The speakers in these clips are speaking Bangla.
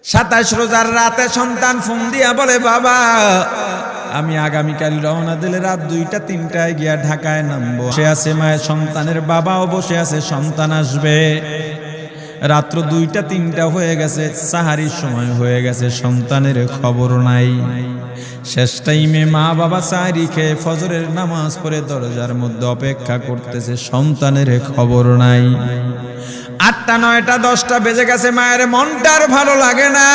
27 রোজার রাতে সন্তান ফোন দিয়া বলে, বাবা আমি আগামীকাল রওনা দিলে রাত 2টা-3টায় গিয়া ঢাকায় নামবো। বসে আছে মায়ের, সন্তানের বাবাও বসে আছে, সন্তান আসবে। রাত্র 2টা-3টা হয়ে গেছে, সাহারির সময় হয়ে গেছে, সন্তানের খবর নাই। শেষ টাইমে মা বাবা সাহারি খেয়ে ফজরের নামাজ পড়ে দরজার মধ্যে অপেক্ষা করতেছে, সন্তানের খবর নাই। 8টা, 9টা, 10টা বেজে গেছে, মায়ের মনটার ভালো লাগে না।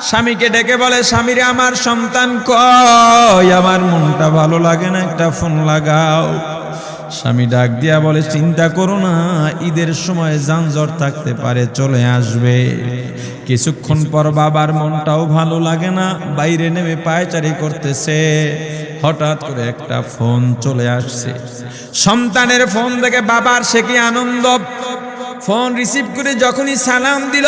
স্বামীকে ডেকে বলে, স্বামীরে আমার সন্তান কই, আমার মনটা ভালো লাগে না, একটা ফোন লাগাও। স্বামী ডাক দিয়া বলে, চিন্তা করো না, ঈদের সময় যানজট থাকতে পারে, চলে আসবে। কিছুক্ষণ পর বাবার মনটাও ভালো লাগে না, বাইরে নেমে পায়চারি করতেছে। হঠাৎ করে একটা ফোন চলে আসছে। সন্তানের ফোন দেখে বাবার সে কি আনন্দ। ফোন রিসিভ করে যখনই সালাম দিল,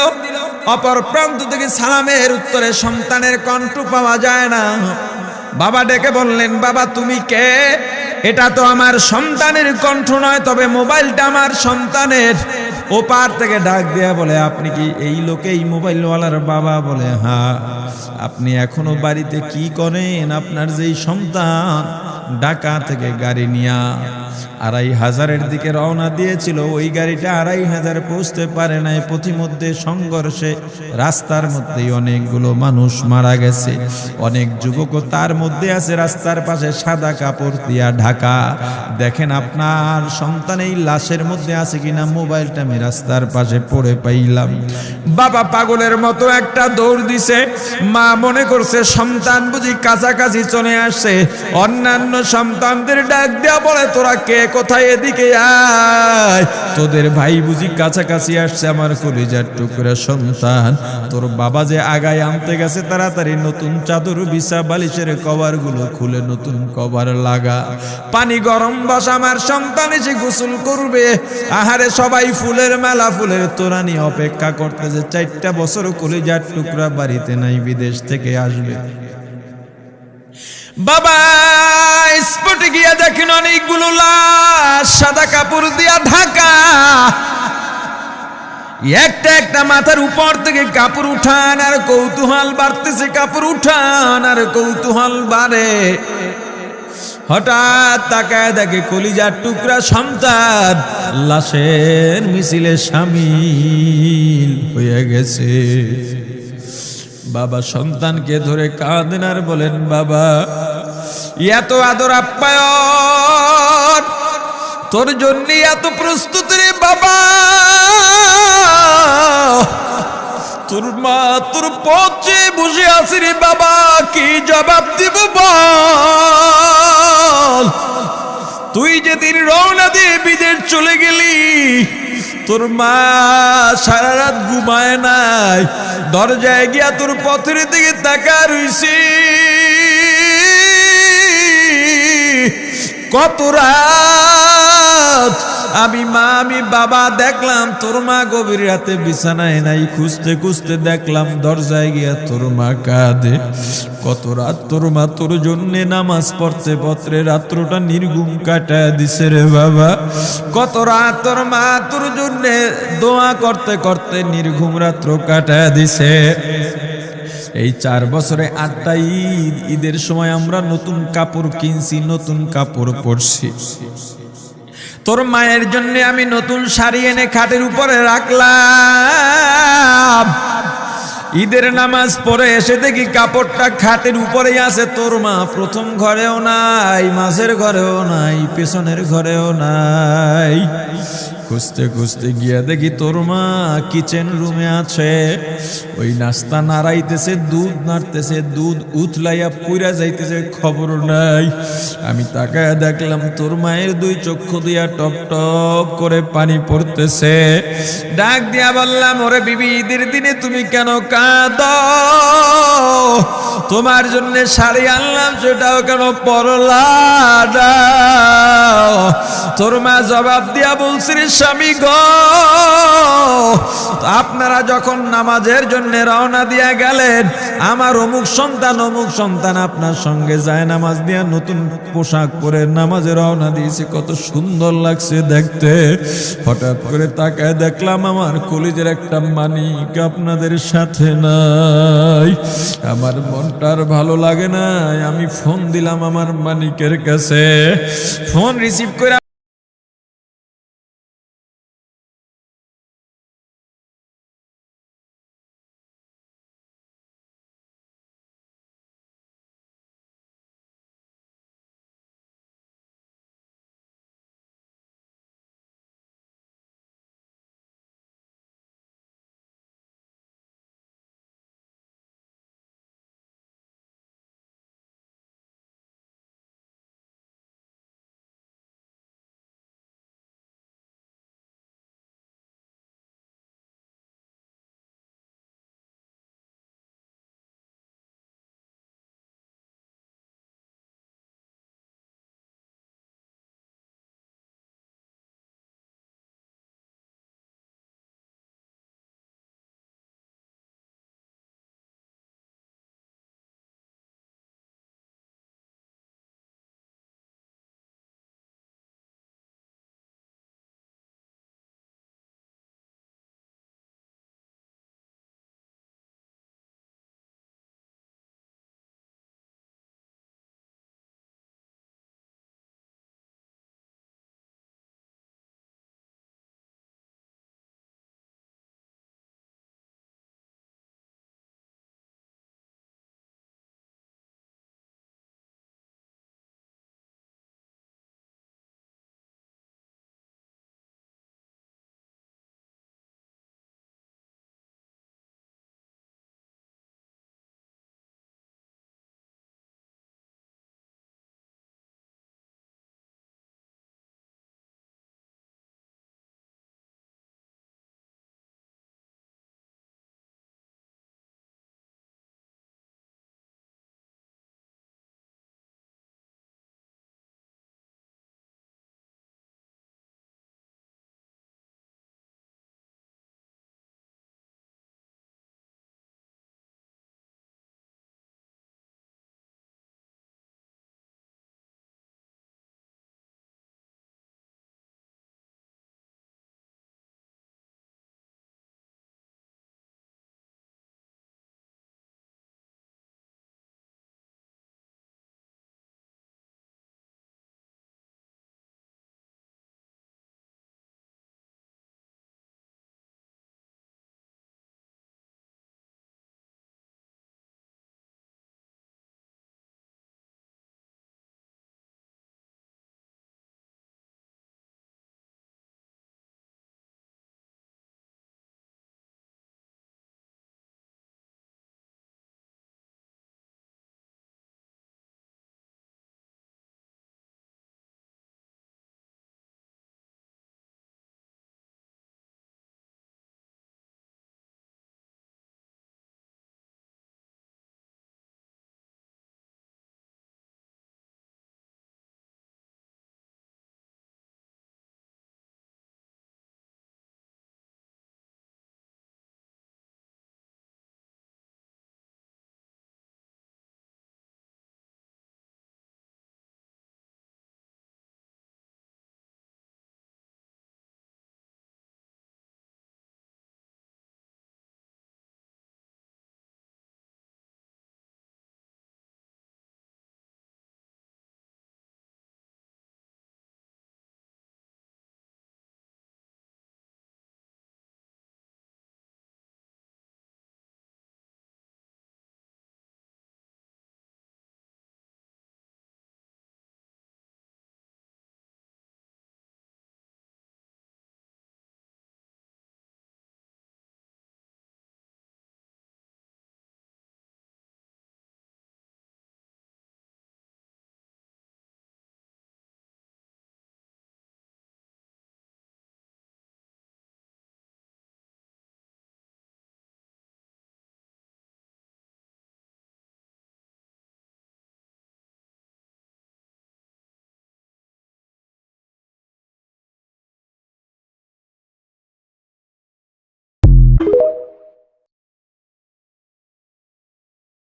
অপর প্রান্ত থেকে সালামের উত্তরে সন্তানের কণ্ঠ পাওয়া যায় না। বাবা ডেকে বললেন, বাবা তুমি কে? এটা তো আমার সন্তানের কণ্ঠ নয়, তবে মোবাইলটা আমার সন্তানের। ওপার থেকে ডাক দেয়া বলে, আপনি কি এই লোকে, এই মোবাইলওয়ালার বাবা? বলে, হ্যাঁ। আপনি এখনো বাড়িতে কি করেন? আপনার যেই সন্তান ঢাকা থেকে গাড়ি নিয়া 2500-এর দিকে রওনা দিয়েছিল, ওই গাড়িটা 2500 পৌঁছতে পারে নাই। পথিমধ্যে সংঘর্ষে রাস্তার মধ্যেই অনেকগুলো মানুষ মারা গেছে, অনেক যুবকও তার মধ্যে আছে। রাস্তার পাশে সাদা কাপড় দিয়া ঢাকা। দেখেন আপনার সন্তান এই লাশের মধ্যে আছে কিনা। মোবাইলটা আমি রাস্তার পাশে পড়ে পাইলাম। বাবা পাগলের মতো একটা দৌড় দিছে। মা মনে করছে সন্তান বুঝি কাছাকাছি চলে আসছে। অন্যান্য সন্তানদের ডাক দেয়া বলে, তোরা কে, কোথায়, এদিকে আয়, তোদের ভাই বুঝি কাছাকাছি আসছে। আমার কলিজার টুকরা সন্তান, তোর বাবা যে আগায় আনতে গেছে, তাড়াতাড়ি নতুন চাদর বিছা, বালিশের কভার গুলো খুলে নতুন কভার লাগা, পানি গরম বসা, আমার সন্তান এসে গোসল করবে। আহারে সবাই ফুলের মেলা, ফুলের তোড়া নিয়ে অপেক্ষা করতেছে। 4টা বছর কলিজার টুকরা বাড়িতে নাই, বিদেশ থেকে আসবে। বাবা স্পটে গিয়া দেখেন অনেকগুলো লাশ সাদা কাপড় দিয়া ঢাকা। একটা একটা মাথার উপর থেকে কাপড় উঠান আর কৌতূহল বাড়তেছে, কাপড় উঠান আর কৌতূহল বাড়ে। হঠাৎ তাকায় দেখে কলিজার টুকরা সন্তান লাশের মিছিলে শামিল হয়ে গেছে। বাবা সন্তানকে ধরে কাঁদেন আর বলেন, বাবা এত আদর আপ্যায়ন, তোর জন্য এত প্রস্তুতি রে বাবা। তোর মা তোর পথে বসে আছে রে বাবা, কি জবাব দিব বল? তুই যেদিন রওনা দিয়ে বিদেশ চলে গেলি, তোর মা সারা রাত ঘুমায় নাই, দরজায় গিয়া তোর পথের দিকে তাকা রইছি। কত রাত আমি মা, আমি বাবা দেখলাম তোর মা গভীর রাতে বিছানায় নাই। খুঁজতে খুঁজতে দেখলাম দরজায় গিয়া তোর মা কাঁদে। কত রাত তোর মা তোর জন্যে নামাজ পড়তে পড়তে রাত্রটা নির্ঘুম কাটায় দিছে রে বাবা। কত রাত তোর মা তোর জন্যে দোয়া করতে করতে নির্ঘুম রাত্র কাটায় দিছে। এই 4 বছরে 8টা ঈদ, ঈদের সময় আমরা নতুন কাপড় কিনছি, নতুন কাপড় পরছি। তোর মায়ের জন্য আমি নতুন শাড়ি এনে খাটের উপরে রাখলাম। ঈদের নামাজ পড়ে এসে দেখি কাপড়টা খাটের উপরেই আছে। তোর মা প্রথম ঘরেও নাই, মাঝের ঘরেও নাই, পেছনের ঘরেও নাই। খুঁজতে খুঁজতে গিয়া দেখি তোর মা কিচেন রুমে আছে। ওই নাস্তা নাড়াইতেছে, দুধ নাড়তেছে, দুধ উতলাইয়া পুইরা যাইতেছে, খবর নাই। আমি তাকায় দেখলাম তোর মায়ের 2 চক্ষু দিয়া টপ টপ করে পানি পড়তেছে। ডাক দিয়া বললাম, ওরে বিবি ঈদের দিনে তুমি কেন কাঁদো? তোমার জন্য শাড়ি আনলাম, সেটাও কেন পরলা না? তোর মা জবাব দিয়া বলছে, রে স্বামী গো, আপনারা যখন নামাজের জন্য রওনা দিয়া গেলেন, আমার অমুক সন্তান আপনার সঙ্গে যায় নামাজ দিয়া নতুন পোশাক পরে নামাজে রওনা দিয়েছে, কত সুন্দর লাগছে দেখতে। হঠাৎ করে তাকায় দেখলাম আমার কলিজের একটা মানিক আপনাদের সাথে নাই। আমার মনটার ভালো লাগে না, আমি ফোন দিলাম আমার মানিকের কাছে। ফোন রিসিভ করে